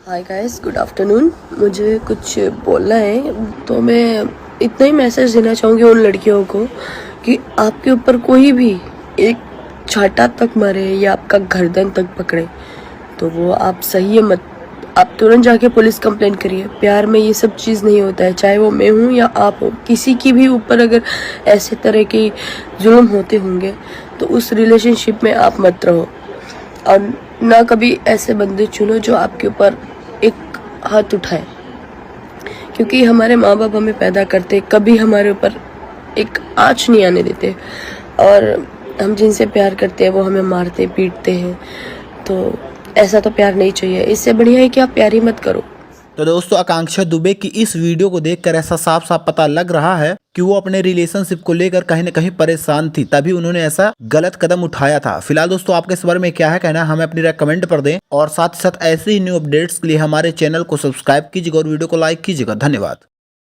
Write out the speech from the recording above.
Hi guys, good afternoon. मुझे कुछ बोलना है, तो मैं इतना ही मैसेज देना चाहूँगी उन लड़कियों को कि आपके ऊपर कोई भी एक छाता तक मारे या आपका गर्दन तक पकड़े तो वो आप सही है मत, आप तुरंत जाके पुलिस कंप्लेंट करिए। प्यार में ये सब चीज़ नहीं होता है, चाहे वो मैं हूँ या आप हो। किसी की भी ऊपर अगर ऐसे तरह के जुल्म होते होंगे तो उस रिलेशनशिप में आप मत रहो, और ना कभी ऐसे बंदे चुनो जो आपके ऊपर एक हाथ उठाए, क्योंकि हमारे माँ बाप हमें पैदा करते, कभी हमारे ऊपर एक आँच नहीं आने देते, और हम जिनसे प्यार करते हैं वो हमें मारते पीटते हैं। तो ऐसा तो प्यार नहीं चाहिए। इससे बढ़िया है कि आप प्यार ही मत करो। तो दोस्तों, आकांक्षा दुबे की इस वीडियो को देखकर ऐसा साफ साफ पता लग रहा है कि वो अपने रिलेशनशिप को लेकर कहीं न कहीं परेशान थी, तभी उन्होंने ऐसा गलत कदम उठाया था। फिलहाल दोस्तों, आपके इस बारे में क्या है कहना, हमें अपनी राय कमेंट पर दें, और साथ ही साथ ऐसे ही न्यू अपडेट्स के लिए हमारे चैनल को सब्सक्राइब कीजिएगा और वीडियो को लाइक कीजिएगा। धन्यवाद।